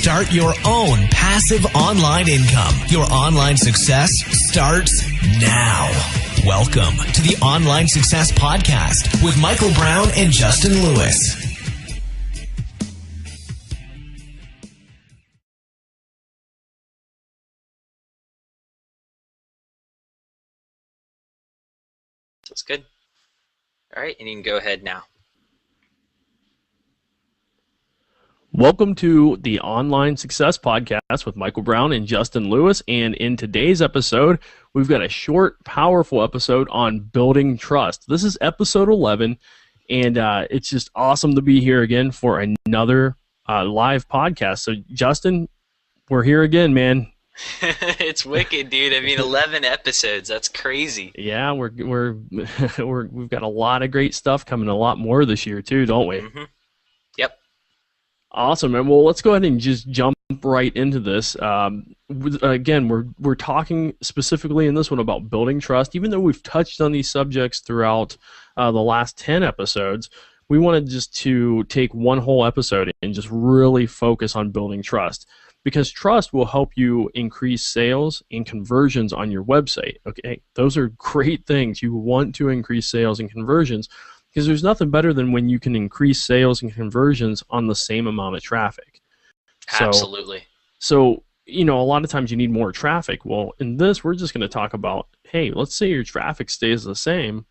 start your own passive online income. Your online success starts now. Welcome to the Online Success Podcast with Michael Brown and Justin Lewis. That's good. All right, and you can go ahead now. Welcome to the Online Success Podcast with Michael Brown and Justin Lewis. And in today's episode, we've got a short, powerful episode on building trust. This is episode 11, and it's just awesome to be here again for another live podcast. So, Justin, we're here again, man. It's wicked, dude. I mean, 11 episodes. That's crazy. Yeah, we've got a lot of great stuff coming, a lot more this year too, don't we? Mm-hmm. Yep. Awesome, and well, let's go ahead and just jump right into this. Again, we're talking specifically in this one about building trust. Even though we've touched on these subjects throughout the last 10 episodes, we wanted just to take one whole episode and just really focus on building trust. Because trust will help you increase sales and conversions on your website. Okay, those are great things. You want to increase sales and conversions because there's nothing better than when you can increase sales and conversions on the same amount of traffic. Absolutely. So, a lot of times you need more traffic. Well, in this, we're just going to talk about, hey, let's say your traffic stays the same,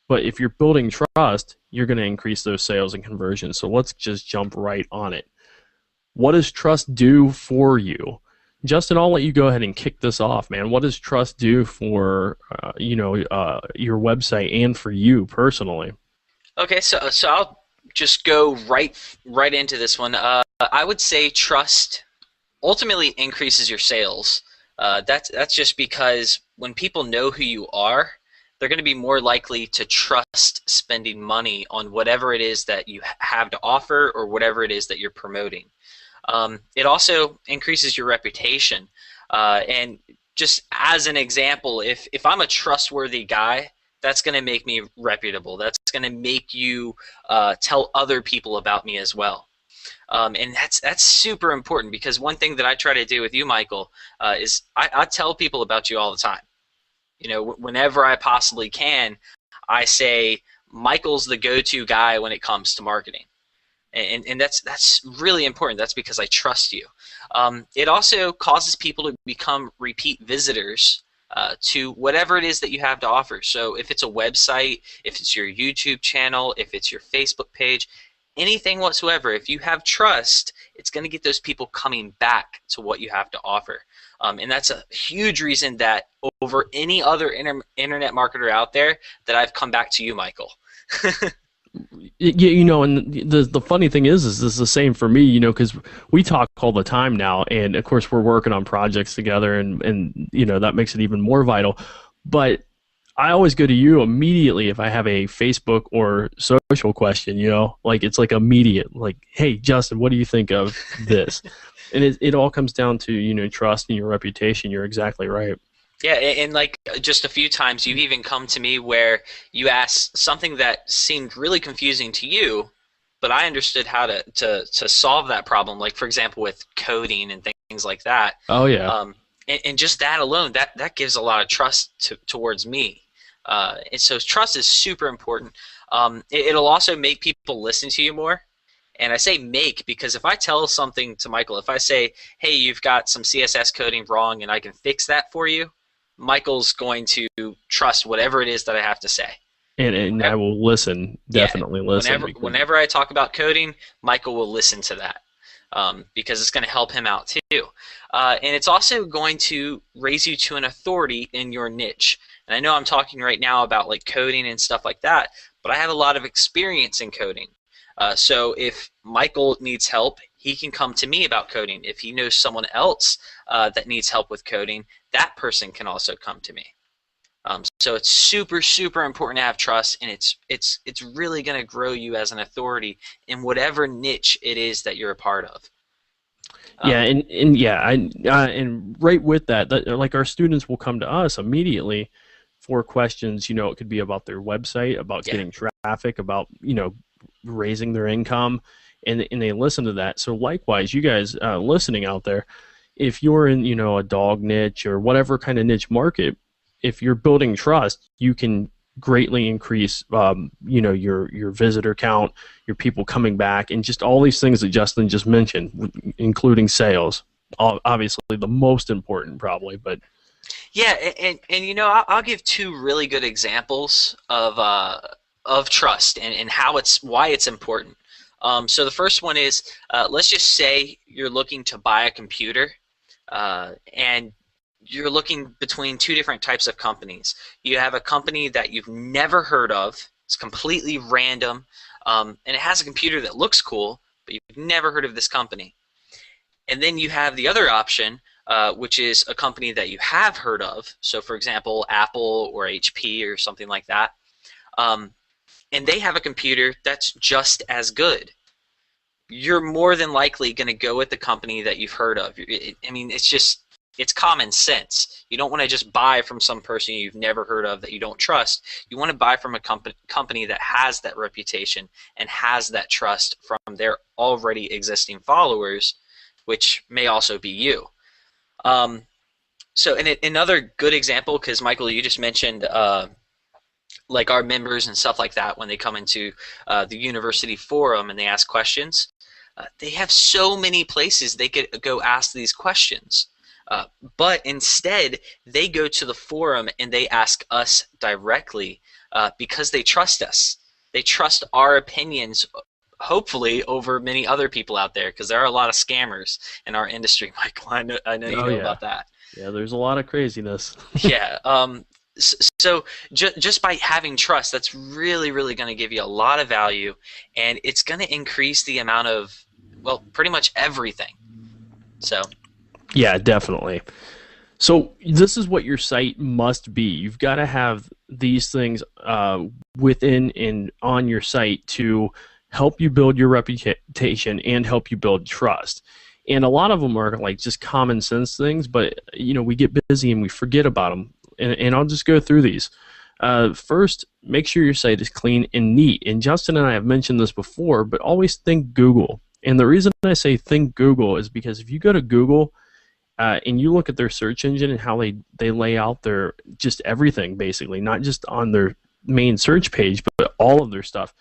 but if you're building trust, you're going to increase those sales and conversions. So let's just jump right on it. What does trust do for you? Justin, I'll let you go ahead and kick this off, man. What does trust do for your website and for you personally? Okay, so I'll just go right into this one. I would say trust ultimately increases your sales. That's just because when people know who you are, they're going to be more likely to trust spending money on whatever it is that you have to offer or whatever it is that you're promoting. It also increases your reputation. And just as an example, if I'm a trustworthy guy, that's going to make me reputable. That's going to make you tell other people about me as well. And that's super important because one thing that I try to do with you, Michael, is I tell people about you all the time. Whenever I possibly can, I say Michael's the go-to guy when it comes to marketing. And that's really important. That's because I trust you. It also causes people to become repeat visitors to whatever it is that you have to offer. So if it's a website, if it's your YouTube channel, if it's your Facebook page, anything whatsoever, if you have trust, it's going to get those people coming back to what you have to offer. And that's a huge reason that over any other internet marketer out there that I've come back to you, Michael. And the funny thing is this is the same for me, because we talk all the time now, and of course we're working on projects together, and that makes it even more vital. But I always go to you immediately if I have a Facebook or social question, it's like immediate, like, hey, Justin, what do you think of this? And it all comes down to, trust and your reputation. You're exactly right. Yeah, and like just a few times you've even come to me where you asked something that seemed really confusing to you, but I understood how to solve that problem. Like, for example, with coding and things like that. Oh, yeah. And just that alone, that gives a lot of trust towards me. And so trust is super important. It'll also make people listen to you more. And I say make because if I tell something to Michael, if I say, hey, you've got some CSS coding wrong and I can fix that for you, Michael's going to trust whatever it is that I have to say. And I will listen, definitely listen. Whenever I talk about coding, Michael will listen to that because it's going to help him out too. And it's also going to raise you to an authority in your niche. And I know I'm talking right now about like coding and stuff like that, but I have a lot of experience in coding. So if Michael needs help, he can come to me about coding. If he knows someone else that needs help with coding, that person can also come to me. So it's super, super important to have trust, and it's really going to grow you as an authority in whatever niche it is that you're a part of. And right with that, like our students will come to us immediately for questions. It could be about their website, about getting traffic, about raising their income, and they listen to that. So likewise, you guys listening out there, if you're in, a dog niche or whatever kind of niche market, if you're building trust, you can greatly increase, your visitor count, your people coming back, and just all these things that Justin just mentioned, including sales. Obviously, the most important probably, but Yeah, and I'll give two really good examples of trust and why it's important. So the first one is, let's just say you're looking to buy a computer, and you're looking between two different types of companies. You have a company that you've never heard of. It's completely random, and it has a computer that looks cool, but you've never heard of this company. And then you have the other option, which is a company that you have heard of. So, for example, Apple or HP or something like that. And they have a computer that's just as good. You're more than likely going to go with the company that you've heard of. It's common sense. You don't want to just buy from some person you've never heard of that you don't trust. You want to buy from a company that has that reputation and has that trust from their already existing followers, which may also be you. So another good example, because Michael, you just mentioned like our members and stuff like that when they come into the university forum and they ask questions. They have so many places they could go ask these questions. But instead, they go to the forum and they ask us directly because they trust us. They trust our opinions, hopefully, over many other people out there, because there are a lot of scammers in our industry, Michael. I know you know about that. Yeah, there's a lot of craziness. Yeah. So just by having trust, that's really, really going to give you a lot of value, and it's going to increase the amount of, well, pretty much everything. So. Yeah, definitely. So this is what your site must be. You've got to have these things within and on your site to help you build your reputation and help you build trust. And a lot of them are like just common sense things, but we get busy and we forget about them. And I'll just go through these. First, make sure your site is clean and neat. And Justin and I have mentioned this before, but always think Google. And the reason I say think Google is because if you go to Google and you look at their search engine and how they lay out their just everything, basically, not just on their main search page, but all of their stuff,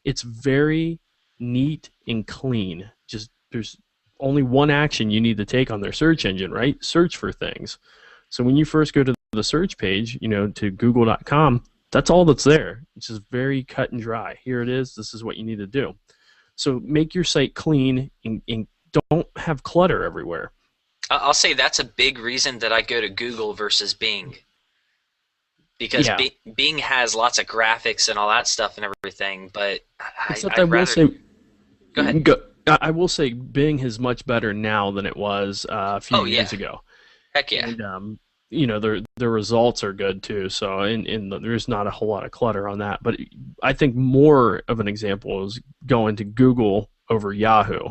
it's very neat and clean. Just there's only one action you need to take on their search engine, right? Search for things. So when you first go to the search page, to google.com, that's all that's there. It's just very cut and dry. Here it is. This is what you need to do. So make your site clean and don't have clutter everywhere. I'll say that's a big reason that I go to Google versus Bing. Because Bing has lots of graphics and all that stuff and everything, but I will say, go ahead. I will say Bing is much better now than it was a few years ago. Heck yeah. And, their results are good too. So there's not a whole lot of clutter on that. But I think more of an example is going to Google over Yahoo.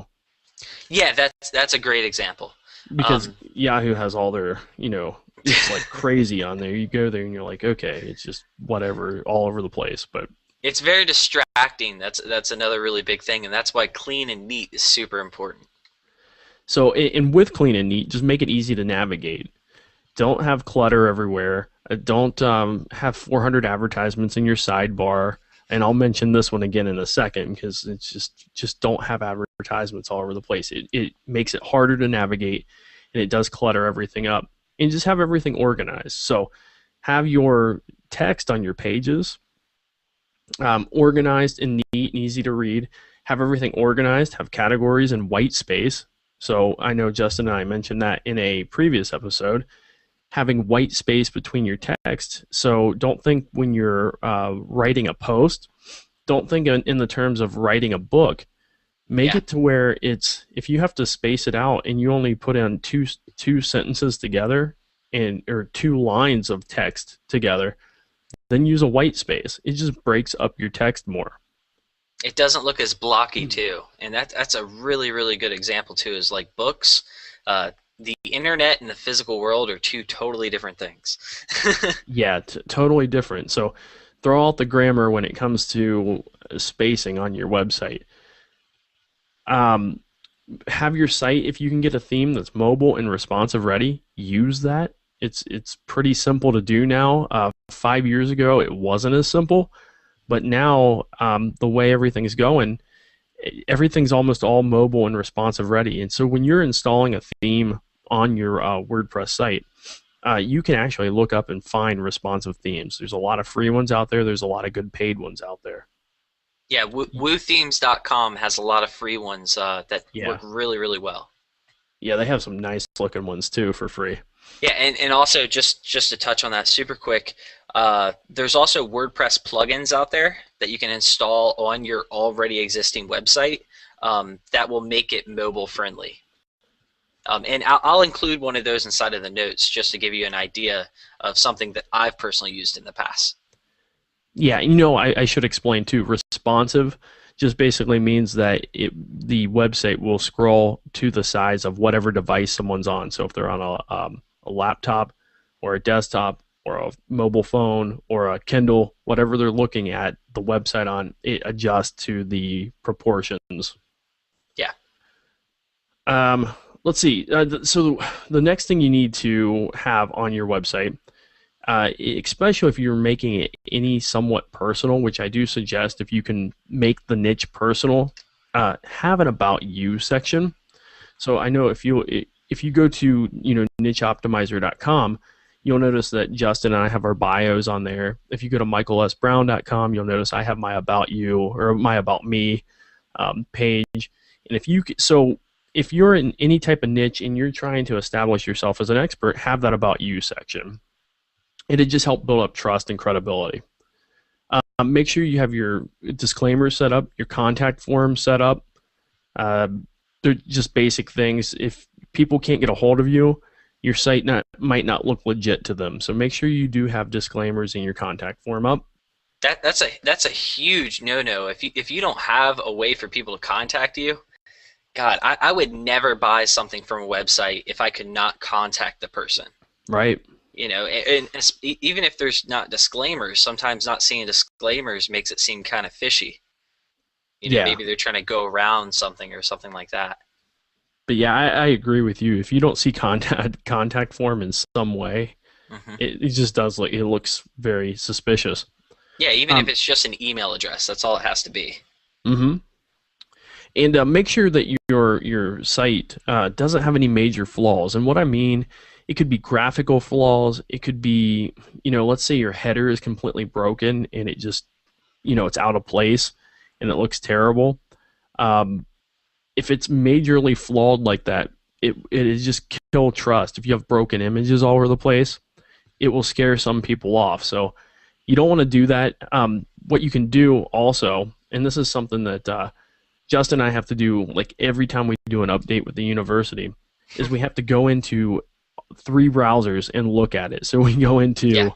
Yeah, that's a great example. Because Yahoo has all their, it's like crazy on there. You go there and you're like, okay, it's just whatever, all over the place. But it's very distracting. That's another really big thing, and that's why clean and neat is super important. So, and with clean and neat, just make it easy to navigate. Don't have clutter everywhere. Don't have 400 advertisements in your sidebar. And I'll mention this one again in a second because it's just don't have advertisements all over the place. It makes it harder to navigate, and it does clutter everything up. And just have everything organized. So have your text on your pages organized and neat and easy to read. Have everything organized. Have categories and white space. So I know Justin and I mentioned that in a previous episode. Having white space between your text. So don't think when you're writing a post, don't think in the terms of writing a book. Make it to where it's, if you have to space it out and you only put in two sentences together or 2 lines of text together, then use a white space. It just breaks up your text more. It doesn't look as blocky too, and that's a really, really good example too. Is like books. The internet and the physical world are 2 totally different things. Yeah, totally different. So throw out the grammar when it comes to spacing on your website. Um, have your site, if you can get a theme that's mobile and responsive ready, use that. It's pretty simple to do now. 5 years ago, it wasn't as simple, but now the way everything's going, everything's almost all mobile and responsive ready. And so when you're installing a theme on your WordPress site, you can actually look up and find responsive themes. There's a lot of free ones out there. There's a lot of good paid ones out there. Yeah, woothemes.com has a lot of free ones that work really, really well. Yeah, they have some nice looking ones too for free. Yeah, and also just to touch on that super quick, there's also WordPress plugins out there that you can install on your already existing website that will make it mobile friendly. And I'll include one of those inside of the notes just to give you an idea of something that I've personally used in the past. Yeah, I should explain too. Responsive just basically means that the website will scroll to the size of whatever device someone's on. So if they're on a laptop or a desktop or a mobile phone or a Kindle, whatever they're looking at the website on, it adjusts to the proportions. Yeah. Let's see. So the next thing you need to have on your website, especially if you're making it any somewhat personal, which I do suggest if you can make the niche personal, have an About You section. So I know if you go to nicheoptimizer.com, you'll notice that Justin and I have our bios on there. If you go to michaelsbrown.com, you'll notice I have my About You or my About Me page. And if you're in any type of niche and you're trying to establish yourself as an expert, have that About You section. It'd just help build up trust and credibility. Make sure you have your disclaimers set up, your contact form set up. They're just basic things. If people can't get a hold of you, your site might not look legit to them. So make sure you do have disclaimers in your contact form up. That's a huge no-no. If you don't have a way for people to contact you, God, I would never buy something from a website if I could not contact the person. Right. And even if there's not disclaimers, sometimes not seeing disclaimers makes it seem kind of fishy. Maybe they're trying to go around something or something like that. But yeah, I agree with you. If you don't see contact form in some way, it just does it looks very suspicious. Yeah, even if it's just an email address, that's all it has to be. Mm-hmm. And make sure that your site doesn't have any major flaws. And what I mean, it could be graphical flaws. It could be, let's say your header is completely broken and it just, it's out of place and it looks terrible. If it's majorly flawed like that, it is just kill trust. If you have broken images all over the place, it will scare some people off. So you don't want to do that. What you can do also, and this is something that Justin and I have to do every time we do an update with the university, is we have to go into 3 browsers and look at it. So we go into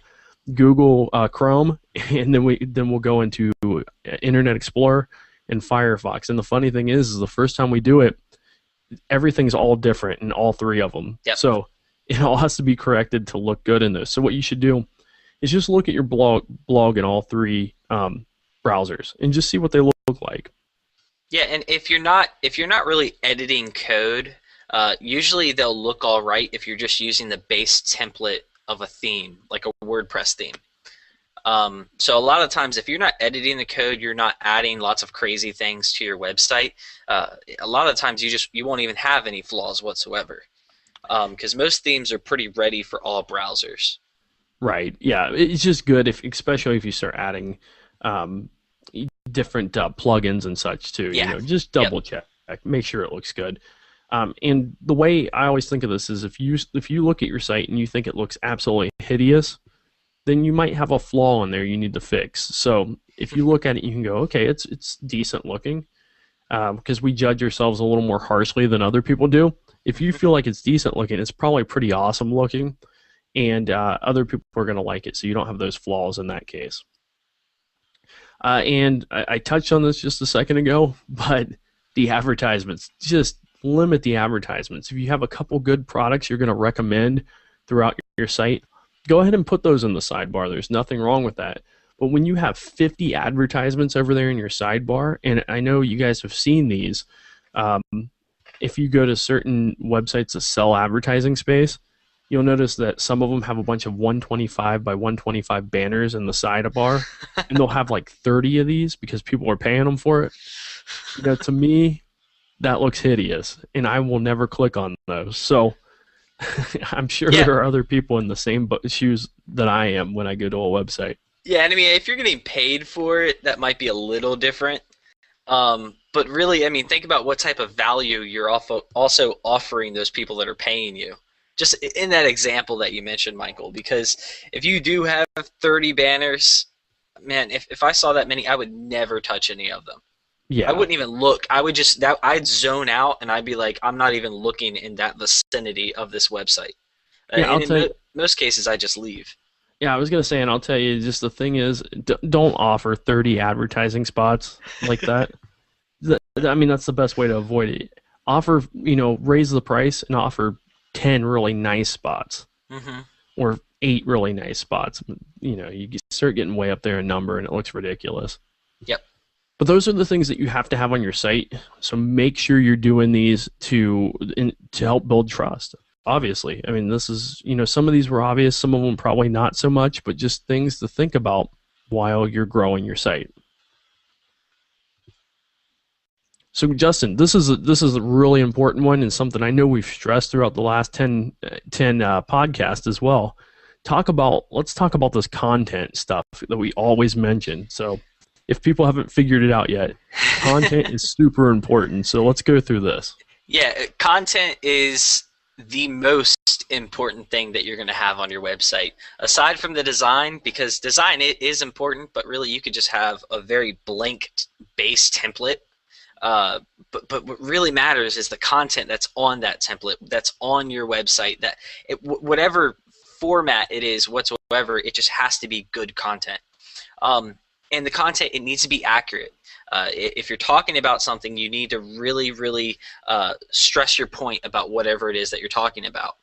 Google Chrome, and then we'll go into Internet Explorer and Firefox. And the funny thing is the first time we do it, everything's all different in all 3 of them. Yep. So it all has to be corrected to look good in those. So what you should do is just look at your blog in all 3 browsers and just see what they look like. Yeah, and if you're not really editing code, usually they'll look all right if you're just using the base template of a theme, like a WordPress theme. So a lot of times, if you're not editing the code, you're not adding lots of crazy things to your website. A lot of times, you won't even have any flaws whatsoever, because most themes are pretty ready for all browsers. Right. Yeah, it's just good especially if you start adding different plugins and such too. Yeah. Just double check, make sure it looks good. And the way I always think of this is if you look at your site and you think it looks absolutely hideous, then you might have a flaw in there you need to fix. So if you look at it, you can go, okay, it's decent looking, because we judge ourselves a little more harshly than other people do. If you feel like it's decent looking, it's probably pretty awesome looking, and other people are going to like it, so you don't have those flaws in that case. And I touched on this just a second ago, but the advertisements, just limit the advertisements. If you have a couple good products you're going to recommend throughout your site, go ahead and put those in the sidebar. There's nothing wrong with that. But when you have 50 advertisements over there in your sidebar, and I know you guys have seen these, If you go to certain websites that sell advertising space, you'll notice that some of them have a bunch of 125 by 125 banners in the sidebar, and they'll have like 30 of these because people are paying them for it. To me, that looks hideous, and I will never click on those. So I'm sure there are other people in the same shoes that I am when I go to a website. Yeah, and I mean, if you're getting paid for it, that might be a little different. But really, I mean, think about what type of value you're also offering those people that are paying you. Just in that example that you mentioned, Michael, because if you do have 30 banners, man, if I saw that many, I would never touch any of them. Yeah. I wouldn't even look. I'd zone out, and I'd be like, I'm not even looking in that vicinity of this website. Yeah, and in most cases, I just leave. Yeah, I was going to say, and I'll tell you, just the thing is, don't offer 30 advertising spots like that. I mean, that's the best way to avoid it. Offer, raise the price and offer 10 really nice spots. Mm-hmm. Or 8 really nice spots. You start getting way up there in number, and it looks ridiculous. Yep. But those are the things that you have to have on your site. So make sure you're doing these to help build trust. Obviously, I mean, this is, some of these were obvious, some of them probably not so much, but just things to think about while you're growing your site. So, Justin, this is a really important one, and something I know we've stressed throughout the last 10 podcasts as well. Let's talk about this content stuff that we always mention. So, if people haven't figured it out yet, content is super important. So let's go through this. Yeah, content is the most important thing that you're going to have on your website, aside from the design, because design is important, but really you could just have a very blank base template. But what really matters is the content that's on that template, that's on your website, whatever format it is whatsoever, it just has to be good content. And the content, it needs to be accurate. If you're talking about something, you need to really, really stress your point about whatever it is that you're talking about.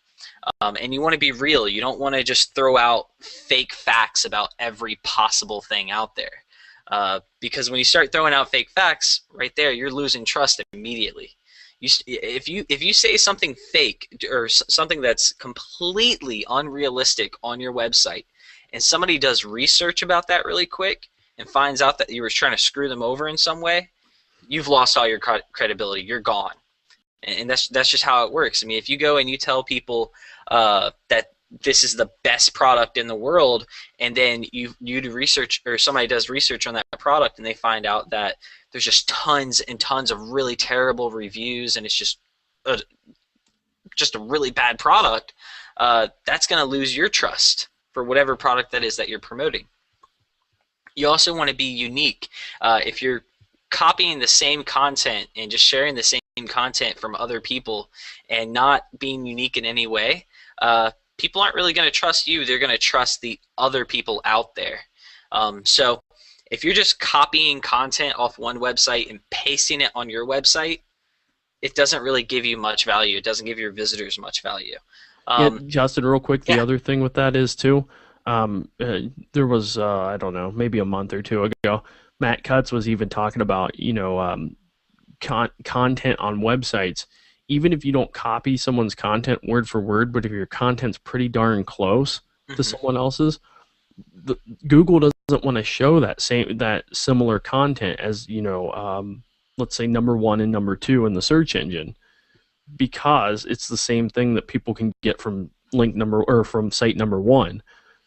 And you want to be real. You don't want to just throw out fake facts about every possible thing out there. Because when you start throwing out fake facts, right there, you're losing trust immediately. If you say something fake or something that's completely unrealistic on your website, and somebody does research about that really quick and finds out that you were trying to screw them over in some way, you've lost all your credibility. You're gone. And that's just how it works. I mean, if you go and you tell people that this is the best product in the world, and then you do research, or somebody does research on that product, and they find out that there's just tons and tons of really terrible reviews, and it's just a really bad product, that's going to lose your trust for whatever product that is that you're promoting. You also want to be unique. If you're copying the same content and just sharing the same content from other people and not being unique in any way, people aren't really going to trust you. They're going to trust the other people out there. So if you're just copying content off one website and pasting it on your website, it doesn't really give you much value. It doesn't give your visitors much value. Justin, real quick, the other thing with that is too, there was, I don't know, maybe a month or two ago, Matt Cutts was even talking about, content on websites. Even if you don't copy someone's content word for word, but if your content's pretty darn close to someone else's, Google doesn't want to show that similar content as, let's say number 1 and number 2 in the search engine, because it's the same thing that people can get from from site number 1.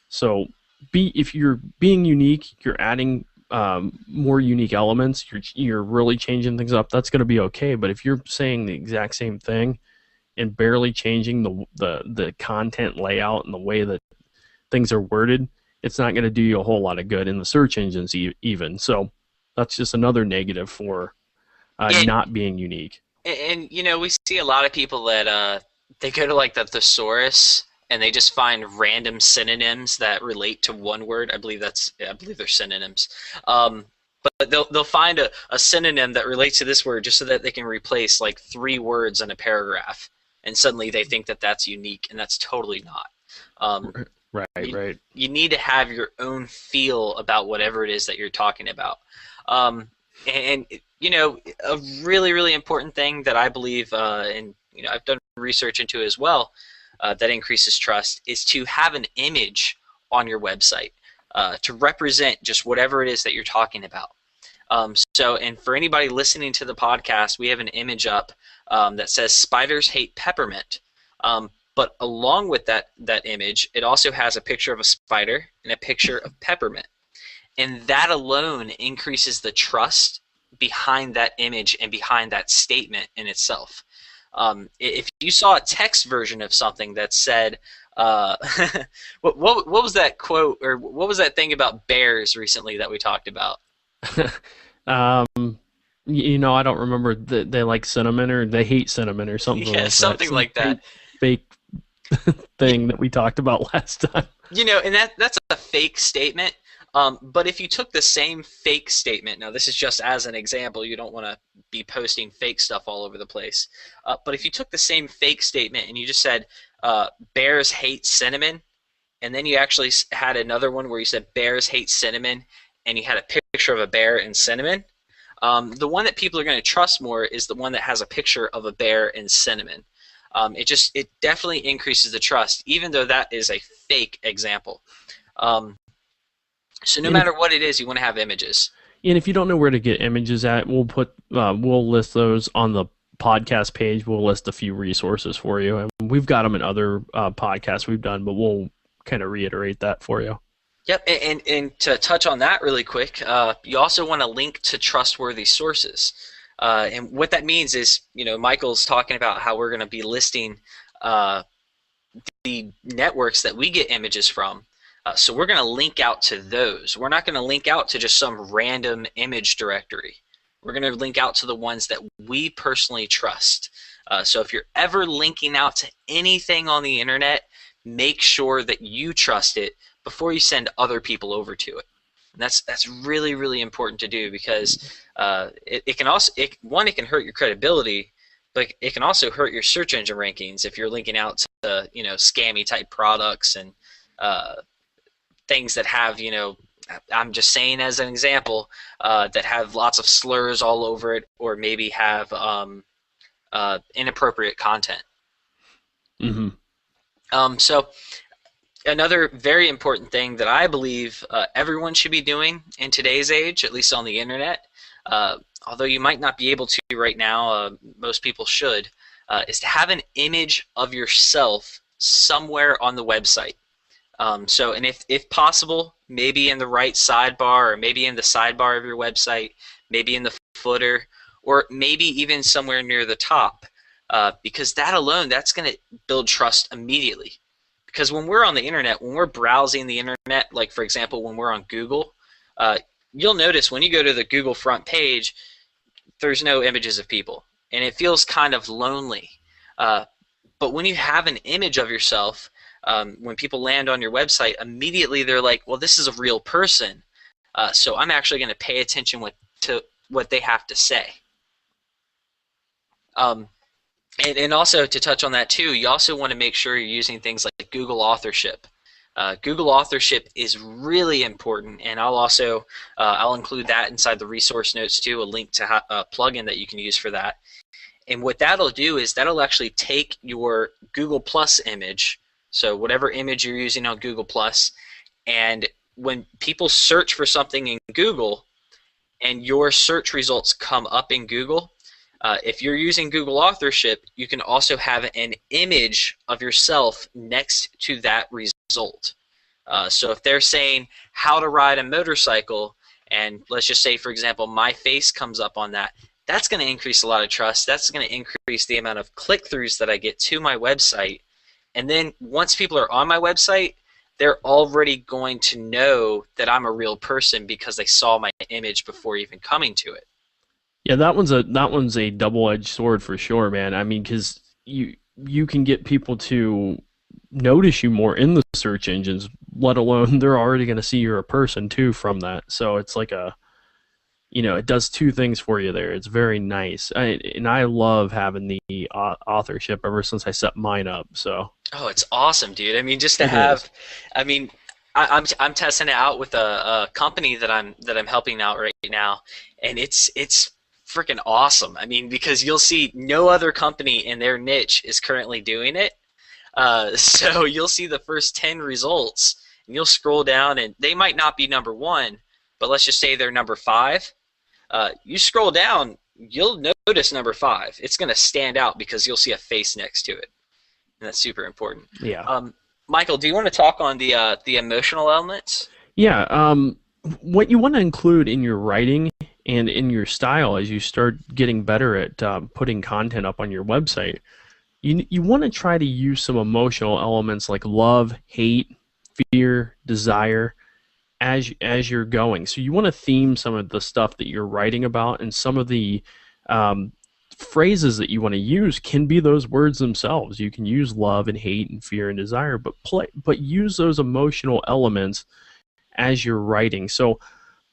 So if you're being unique, you're adding more unique elements, you're really changing things up, that's going to be okay. But if you're saying the exact same thing and barely changing the content layout and the way that things are worded, it's not going to do you a whole lot of good in the search engines even. So that's just another negative for not being unique. And we see a lot of people that they go to like the thesaurus and they just find random synonyms that relate to one word. I believe they're synonyms. But they'll find a synonym that relates to this word just so that they can replace like 3 words in a paragraph, and suddenly they think that that's unique, and that's totally not. Right. You need to have your own feel about whatever it is that you're talking about. And a really, really important thing that I believe, and I've done research into as well, that increases trust is to have an image on your website to represent just whatever it is that you're talking about. And for anybody listening to the podcast, we have an image up that says "Spiders hate peppermint." But along with that image, it also has a picture of a spider and a picture of peppermint, and that alone increases the trust behind that image and behind that statement in itself. If you saw a text version of something that said, what was that quote, or what was that thing about bears recently that we talked about? um, I don't remember. They like cinnamon or they hate cinnamon or something Yeah, like that. something like that. Fake thing that we talked about last time. And that's a fake statement. But if you took the same fake statement, now this is just as an example, you don't want to be posting fake stuff all over the place. But if you took the same fake statement and you just said, bears hate cinnamon, and then you actually had another one where you said bears hate cinnamon, and you had a picture of a bear and cinnamon, the one that people are going to trust more is the one that has a picture of a bear and cinnamon. It definitely increases the trust, even though that is a fake example. So no matter what it is, you want to have images. And if you don't know where to get images at, we'll list those on the podcast page. We'll list a few resources for you, and we've got them in other podcasts we've done, but we'll kind of reiterate that for you. Yep, and to touch on that really quick, you also want to link to trustworthy sources. And what that means is, Michael's talking about how we're going to be listing the networks that we get images from. So we're going to link out to those. We're not going to link out to just some random image directory. We're going to link out to the ones that we personally trust. So if you're ever linking out to anything on the internet, make sure that you trust it before you send other people over to it. And that's really, really important to do, because it can hurt your credibility, but it can also hurt your search engine rankings if you're linking out to scammy type products and things that have, I'm just saying as an example, that have lots of slurs all over it, or maybe have inappropriate content. Mm-hmm. So another very important thing that I believe everyone should be doing in today's age, at least on the internet, although you might not be able to right now, most people should, is to have an image of yourself somewhere on the website. And if possible, maybe in the right sidebar, or maybe in the sidebar of your website, maybe in the footer, or maybe even somewhere near the top, because that alone, that's going to build trust immediately. Because when we're on the internet, when we're browsing the internet, like for example, when we're on Google, you'll notice when you go to the Google front page, there's no images of people, and it feels kind of lonely. But when you have an image of yourself, when people land on your website, immediately they're like, well, this is a real person, so I'm actually going to pay attention to what they have to say. And also, to touch on that too, you also want to make sure you're using things like Google authorship. Google authorship is really important, and I'll include that inside the resource notes too, a link to a plugin that you can use for that. And what that'll do is that'll actually take your Google Plus image, so whatever image you're using on Google Plus, and when people search for something in Google and your search results come up in Google, if you're using Google authorship, you can also have an image of yourself next to that result. So if they're saying how to ride a motorcycle, and let's just say, for example, my face comes up on that, that's going to increase a lot of trust. That's going to increase the amount of click-throughs that I get to my website. And then once people are on my website, they're already going to know that I'm a real person because they saw my image before even coming to it. Yeah, that one's a double-edged sword for sure, man. I mean, because you can get people to notice you more in the search engines, let alone they're already going to see you're a person too from that. So it's like it does two things for you there. It's very nice, and I love having the authorship ever since I set mine up. So. Oh, it's awesome, dude. I mean, just to have, I mean, I'm testing it out with a company that I'm helping out right now, and it's freaking awesome. I mean, because you'll see no other company in their niche is currently doing it. So you'll see the first 10 results, and you'll scroll down, and they might not be number 1, but let's just say they're number 5. You scroll down, you'll notice number 5. It's going to stand out because you'll see a face next to it, and that's super important. Yeah. Michael, do you want to talk on the emotional elements? Yeah. What you want to include in your writing and in your style as you start getting better at putting content up on your website, you want to try to use some emotional elements like love, hate, fear, desire as you're going. So you want to theme some of the stuff that you're writing about, and some of the phrases that you want to use can be those words themselves. You can use love and hate and fear and desire, but use those emotional elements as you're writing. So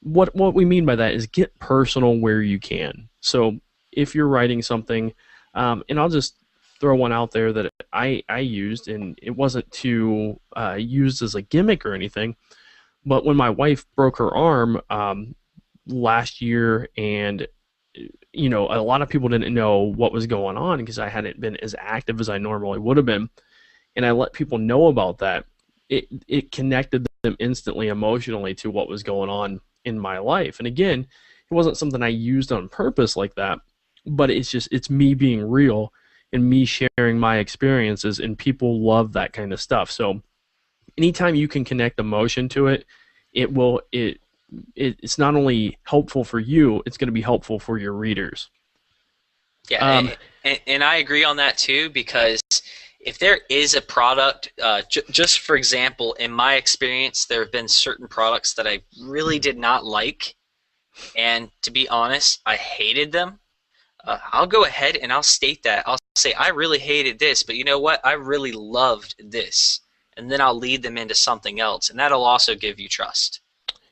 what we mean by that is get personal where you can. So if you're writing something, and I'll just throw one out there that I used, and it wasn't to used as a gimmick or anything, but when my wife broke her arm last year, and a lot of people didn't know what was going on because I hadn't been as active as I normally would have been, and I let people know about that. It connected them instantly emotionally to what was going on in my life. And again, it wasn't something I used on purpose like that, but it's me being real and me sharing my experiences, and people love that kind of stuff. So anytime you can connect emotion to it, it's not only helpful for you, it's going to be helpful for your readers. Yeah, and I agree on that too, because if there is a product, just for example, in my experience, there have been certain products that I really did not like, and to be honest, I hated them. I'll go ahead and I'll state that. I'll say, I really hated this, but you know what? I really loved this. And then I'll lead them into something else, and that'll also give you trust.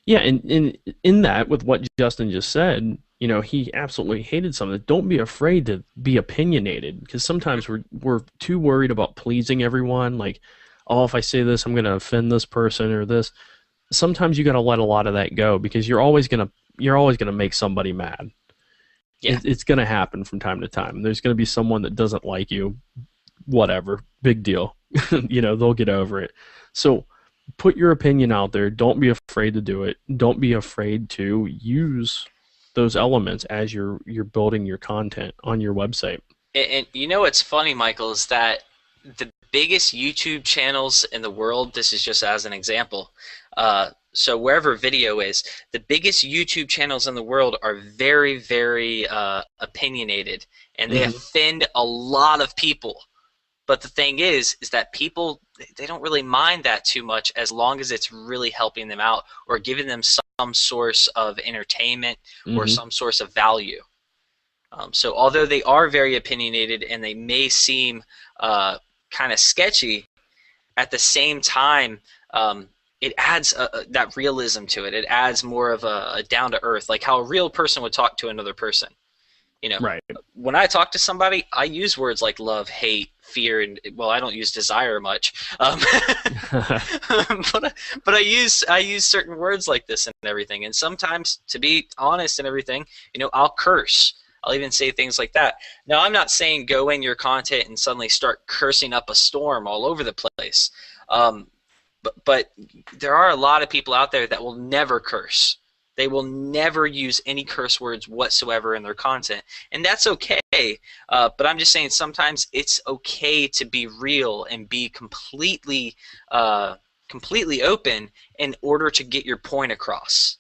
Yeah, and in that, with what Justin just said, he absolutely hated something. Don't be afraid to be opinionated, because sometimes we're too worried about pleasing everyone. Like, oh, if I say this, I'm going to offend this person or this. Sometimes you got to let a lot of that go, because you're always going to make somebody mad. Yeah. It's going to happen from time to time. There's going to be someone that doesn't like you. Whatever, big deal. They'll get over it. So put your opinion out there. Don't be afraid to do it. Don't be afraid to use those elements as you're building your content on your website. And what's funny, Michael, is that the biggest YouTube channels in the world, this is just as an example, so wherever video is, the biggest YouTube channels in the world are very, very opinionated, and they offend a lot of people. But the thing is that people, they don't really mind that too much, as long as it's really helping them out or giving them some source of entertainment or some source of value. So although they are very opinionated and they may seem kind of sketchy, at the same time, it adds that realism to it. It adds more of a down-to-earth, like how a real person would talk to another person. Right. When I talk to somebody, I use words like love, hate, fear, and I don't use desire much. But I use certain words like this and everything. And sometimes, to be honest and everything, I'll curse. I'll even say things like that. Now, I'm not saying go in your content and suddenly start cursing up a storm all over the place. But there are a lot of people out there that will never curse. They will never use any curse words whatsoever in their content, and that's okay. But I'm just saying, sometimes it's okay to be real and be completely open in order to get your point across.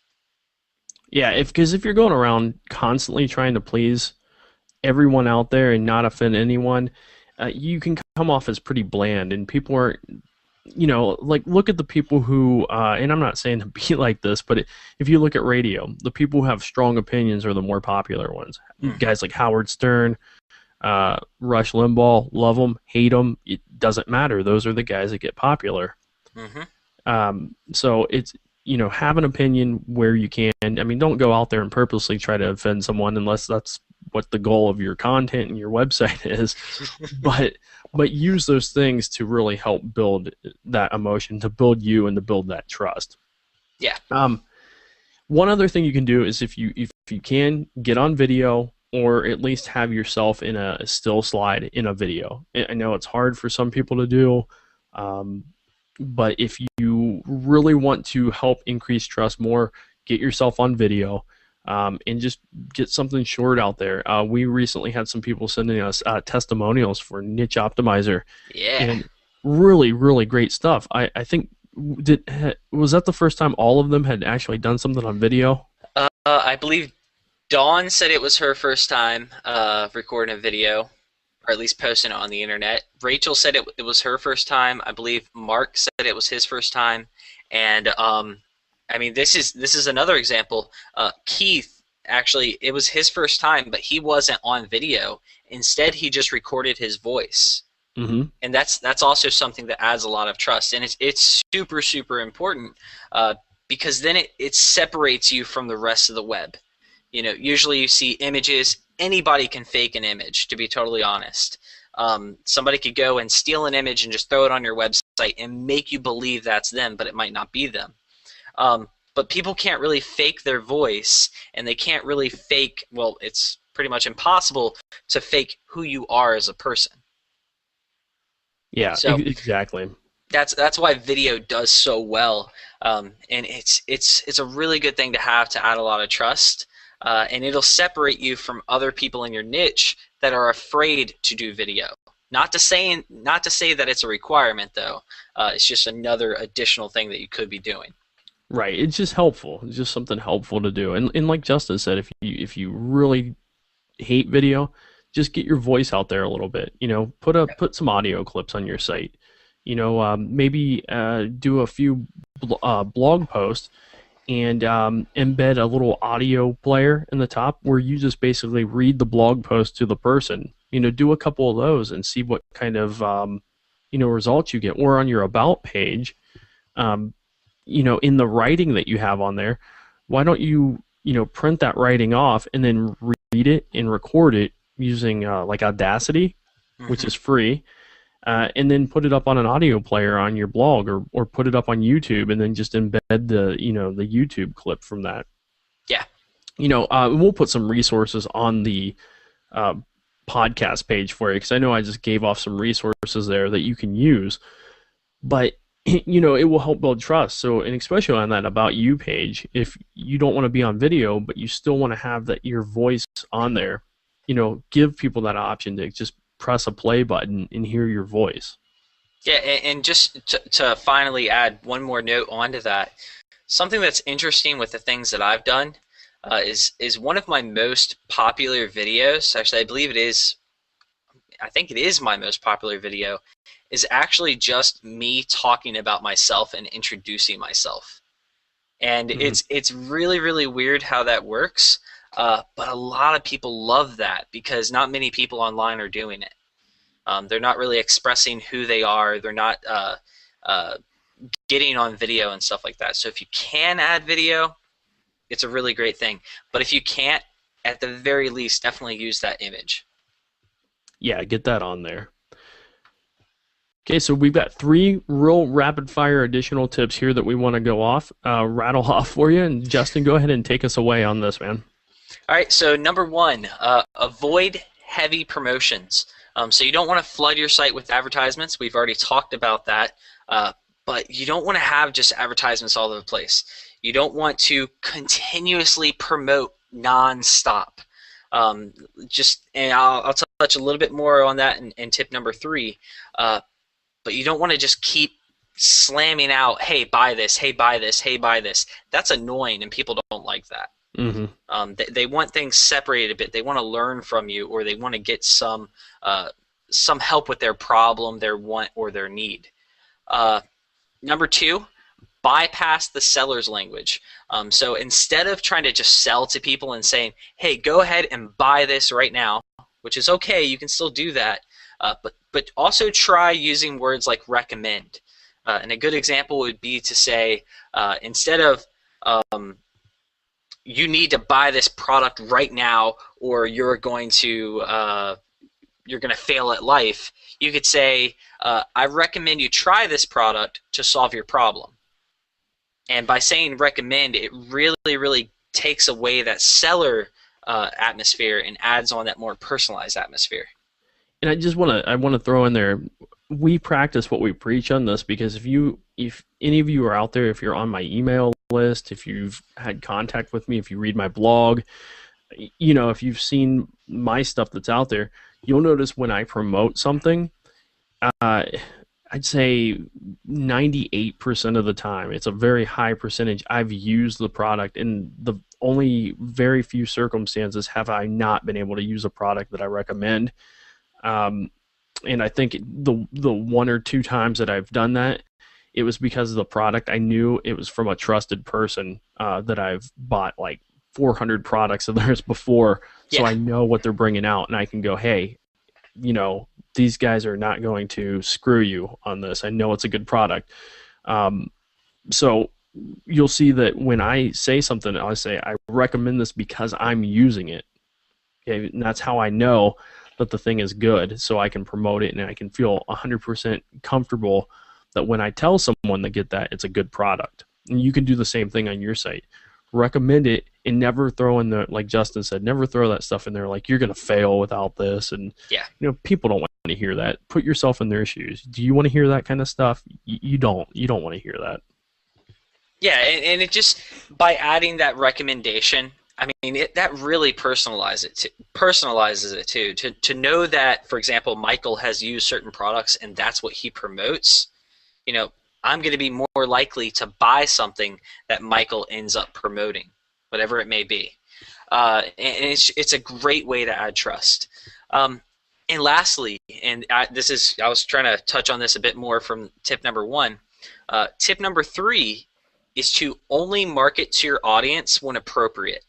Yeah, because if you're going around constantly trying to please everyone out there and not offend anyone, you can come off as pretty bland, and people aren't. Like, look at the people who, and I'm not saying to be like this, but if you look at radio, the people who have strong opinions are the more popular ones. Guys like Howard Stern, Rush Limbaugh, love them, hate them, it doesn't matter. Those are the guys that get popular. So it's, have an opinion where you can. I mean, don't go out there and purposely try to offend someone unless that's what the goal of your content and your website is. But use those things to really help build that emotion, to build you and to build that trust. Yeah. One other thing you can do is if you can get on video or at least have yourself in a still slide in a video. I know it's hard for some people to do, but if you really want to help increase trust more, get yourself on video. And just get something short out there. We recently had some people sending us testimonials for Niche Optimizer. Yeah. And really, really great stuff. I think, was that the first time all of them had actually done something on video? I believe Dawn said it was her first time recording a video, or at least posting it on the internet. Rachel said it was her first time. I believe Mark said it was his first time. And I mean, this is another example. Keith, actually, it was his first time, but he wasn't on video. Instead, he just recorded his voice. Mm-hmm. And that's also something that adds a lot of trust. And it's super, super important because then it separates you from the rest of the web. You know, usually you see images. Anybody can fake an image, to be totally honest. Somebody could go and steal an image and just throw it on your website and make you believe that's them, but it might not be them. But people can't really fake their voice, and they can't really fake, well, it's pretty much impossible to fake who you are as a person. Yeah, so exactly. That's why video does so well, and it's a really good thing to have to add a lot of trust, and it'll separate you from other people in your niche that are afraid to do video. Not to say that it's a requirement, though. It's just another additional thing that you could be doing. Right. It's just helpful. It's just something helpful to do. And like Justin said, if you really hate video, just get your voice out there a little bit. You know, put some audio clips on your site. You know, maybe do a few blog posts and embed a little audio player in the top where you just basically read the blog post to the person. You know, do a couple of those and see what kind of results you get. Or on your about page, you know, in the writing that you have on there, why don't you print that writing off and then read it and record it using like Audacity, which is free, and then put it up on an audio player on your blog or put it up on YouTube and then just embed the the YouTube clip from that. Yeah. We'll put some resources on the podcast page for you because I know I just gave off some resources there that you can use, but it will help build trust. So, and especially on that About You page, if you don't want to be on video, but you still want to have your voice on there, give people that option to just press a play button and hear your voice. Yeah, and just to finally add one more note onto that, something that's interesting with the things that I've done is one of my most popular videos. Actually, I think it is my most popular video, is actually just me talking about myself and introducing myself. And it's really, really weird how that works, but a lot of people love that because not many people online are doing it. They're not really expressing who they are. They're not getting on video and stuff like that. So if you can add video, it's a really great thing. But if you can't, at the very least, definitely use that image. Yeah, get that on there. Okay, so we've got 3 real rapid-fire additional tips here that we want to rattle off for you. And Justin, go ahead and take us away on this, man. All right, so number 1, avoid heavy promotions. So you don't want to flood your site with advertisements. We've already talked about that. But you don't want to have just advertisements all over the place. You don't want to continuously promote nonstop. And I'll touch a little bit more on that in tip number 3. But you don't want to just keep slamming out, hey, buy this, hey, buy this, hey, buy this. That's annoying, and people don't like that. Mm-hmm. They want things separated a bit. They want to learn from you, or they want to get some help with their problem, their want, or their need. Number 2, bypass the seller's language. So instead of trying to just sell to people and saying, hey, go ahead and buy this right now, which is okay, you can still do that, but also try using words like recommend. And a good example would be to say, instead of you need to buy this product right now or you're going to fail at life, you could say, I recommend you try this product to solve your problem. And by saying recommend, it really, really takes away that seller atmosphere and adds on that more personalized atmosphere. And I want to throw in there, we practice what we preach on this, because if any of you are out there, if you're on my email list, if you've had contact with me, if you read my blog, if you've seen my stuff that's out there, you'll notice when I promote something, I'd say 98% of the time, it's a very high percentage, I've used the product. In the only very few circumstances have I not been able to use a product that I recommend. And I think the one or two times that I've done that, it was because of the product. I knew it was from a trusted person that I've bought like 400 products of theirs before, so I know what they're bringing out, and I can go, hey, these guys are not going to screw you on this. I know it's a good product. So you'll see that when I say something, I say I recommend this because I'm using it. Okay? And that's how I know that the thing is good, so I can promote it and I can feel 100% comfortable that when I tell someone to get that, it's a good product. And you can do the same thing on your site. Recommend it and never throw in the, like Justin said, never throw that stuff in there like you're going to fail without this. And people don't want to hear that. Put yourself in their shoes. Do you want to hear that kind of stuff? You don't want to hear that. Yeah, and it just, by adding that recommendation, I mean, that really personalizes it too. To know that, for example, Michael has used certain products and that's what he promotes, I'm going to be more likely to buy something that Michael ends up promoting, whatever it may be. And it's a great way to add trust. And lastly, and I was trying to touch on this a bit more from tip number 1. Tip number 3 is to only market to your audience when appropriate.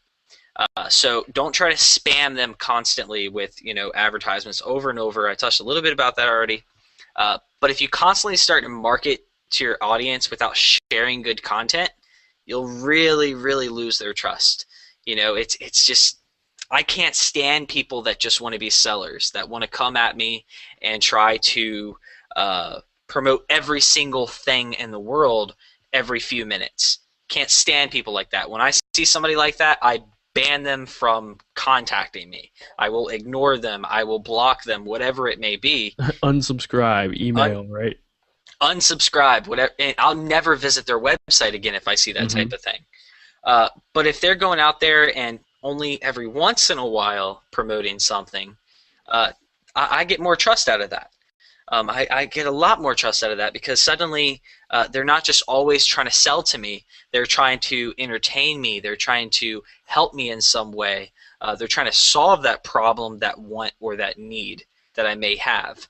So don't try to spam them constantly with advertisements over and over. I touched a little bit about that already. But if you constantly start to market to your audience without sharing good content, you'll really, really lose their trust. It's just, I can't stand people that just want to be sellers, that want to come at me and try to promote every single thing in the world every few minutes. Can't stand people like that. When I see somebody like that, I ban them from contacting me. I will ignore them. I will block them, whatever it may be. Unsubscribe, email, right? Unsubscribe, whatever. And I'll never visit their website again if I see that type of thing. But if they're going out there and only every once in a while promoting something, I get more trust out of that. I get a lot more trust out of that because suddenly they're not just always trying to sell to me. They're trying to entertain me. They're trying to help me in some way. They're trying to solve that problem, that want, or that need that I may have.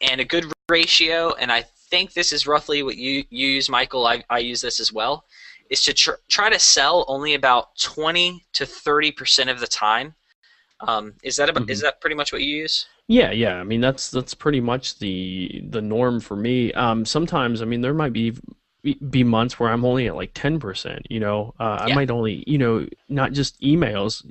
And a good ratio, and I think this is roughly what you use, Michael, I use this as well, is to try to sell only about 20 to 30% of the time. Is that pretty much what you use? Yeah. I mean, that's pretty much the norm for me. Sometimes, I mean, there might be months where I'm only at like 10%. I might only, not just emails,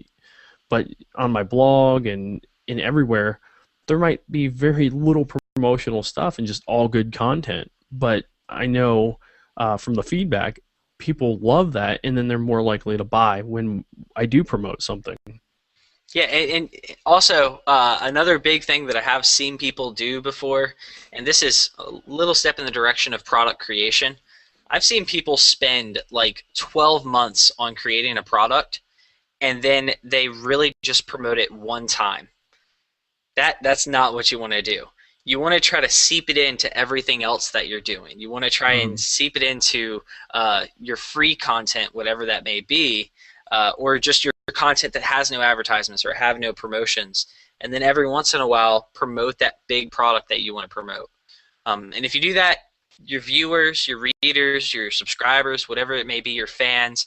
but on my blog and everywhere, there might be very little promotional stuff and just all good content. But I know from the feedback, people love that, and then they're more likely to buy when I do promote something. Yeah, and also another big thing that I have seen people do before, and this is a little step in the direction of product creation. I've seen people spend like 12 months on creating a product, and then they really just promote it one time. That's not what you want to do. You want to try to seep it into everything else that you're doing. You want to try and seep it into your free content, whatever that may be, or just your content that has no advertisements or have no promotions. And then every once in a while, promote that big product that you want to promote. And if you do that, your viewers, your readers, your subscribers, whatever it may be, your fans,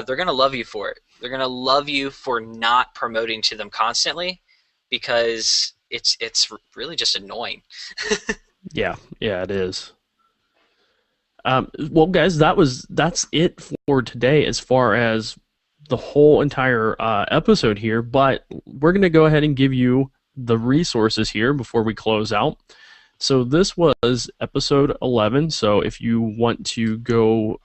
they're going to love you for it. They're going to love you for not promoting to them constantly, because it's really just annoying. Yeah, it is. Well, guys, that's it for today as far as the whole entire episode here. But we're going to go ahead and give you the resources here before we close out. So this was episode 11. So if you want to go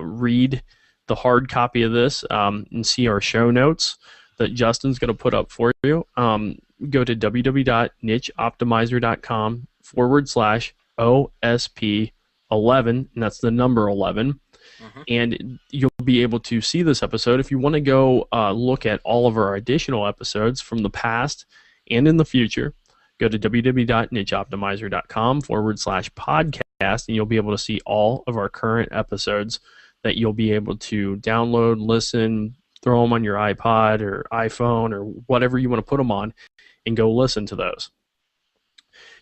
read the hard copy of this and see our show notes that Justin's going to put up for you, go to www.nicheoptimizer.com/OSP11, and that's the number 11. And you'll be able to see this episode. If you want to go look at all of our additional episodes from the past and in the future, go to www.nicheoptimizer.com/podcast, and you'll be able to see all of our current episodes that you'll be able to download, listen, throw them on your iPod or iPhone or whatever you want to put them on, and go listen to those.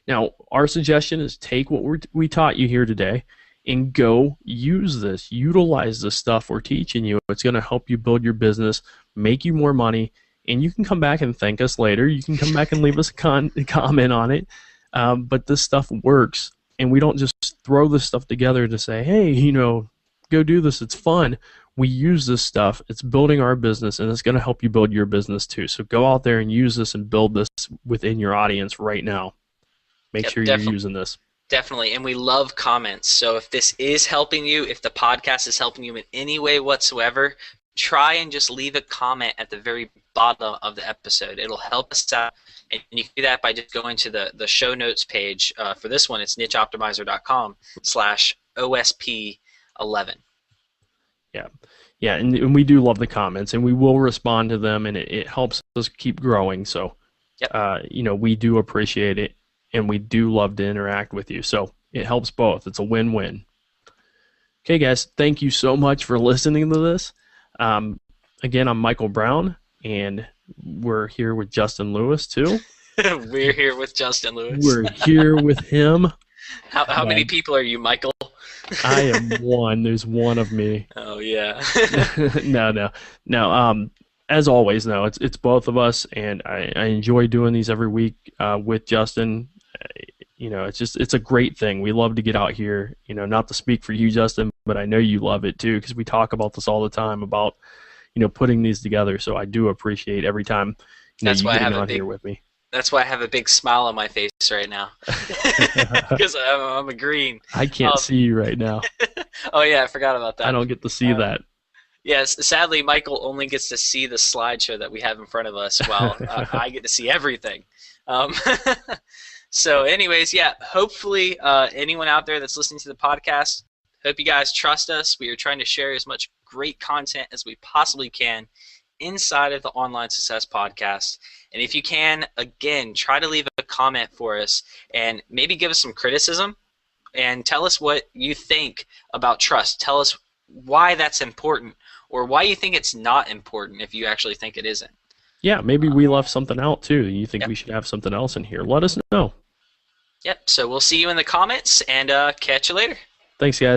Now, our suggestion is take what we taught you here today and go use this. Utilize the stuff we're teaching you. It's going to help you build your business, make you more money, and you can come back and thank us later. You can come back and leave us a comment on it. But this stuff works, and we don't just throw this stuff together to say, hey, go do this. It's fun. We use this stuff. It's building our business, and it's going to help you build your business too. So go out there and use this and build this within your audience right now. Make sure you're using this. Definitely, and we love comments. So if this is helping you, if the podcast is helping you in any way whatsoever, try and just leave a comment at the very bottom of the episode. It'll help us out, and you can do that by just going to the show notes page. For this one, it's nicheoptimizer.com/OSP11. Yeah, and we do love the comments, and we will respond to them, and it helps us keep growing. So, we do appreciate it, and we do love to interact with you. So it helps both. It's a win-win. Okay, guys, thank you so much for listening to this. Again, I'm Michael Brown, and we're here with Justin Lewis, too. We're here with Justin Lewis. We're here with him. How many people are you, Michael? I am one. There's one of me. Oh, yeah. No. As always, no, it's both of us, and I enjoy doing these every week with Justin. It's a great thing. We love to get out here, not to speak for you, Justin, but I know you love it too, because we talk about this all the time about, putting these together. So I do appreciate every time you getting on here with me. That's why I have a big smile on my face right now, because I'm agreeing. I can't see you right now. Oh yeah, I forgot about that. I don't get to see that. Yes, sadly, Michael only gets to see the slideshow that we have in front of us, while I get to see everything. So anyways, hopefully anyone out there that's listening to the podcast, hope you guys trust us. We are trying to share as much great content as we possibly can inside of the Online Success Podcast. And if you can, again, try to leave a comment for us and maybe give us some criticism and tell us what you think about trust. Tell us why that's important, or why you think it's not important if you actually think it isn't. Yeah, maybe we left something out too. You think we should have something else in here. Let us know. Yep, so we'll see you in the comments, and catch you later. Thanks, guys.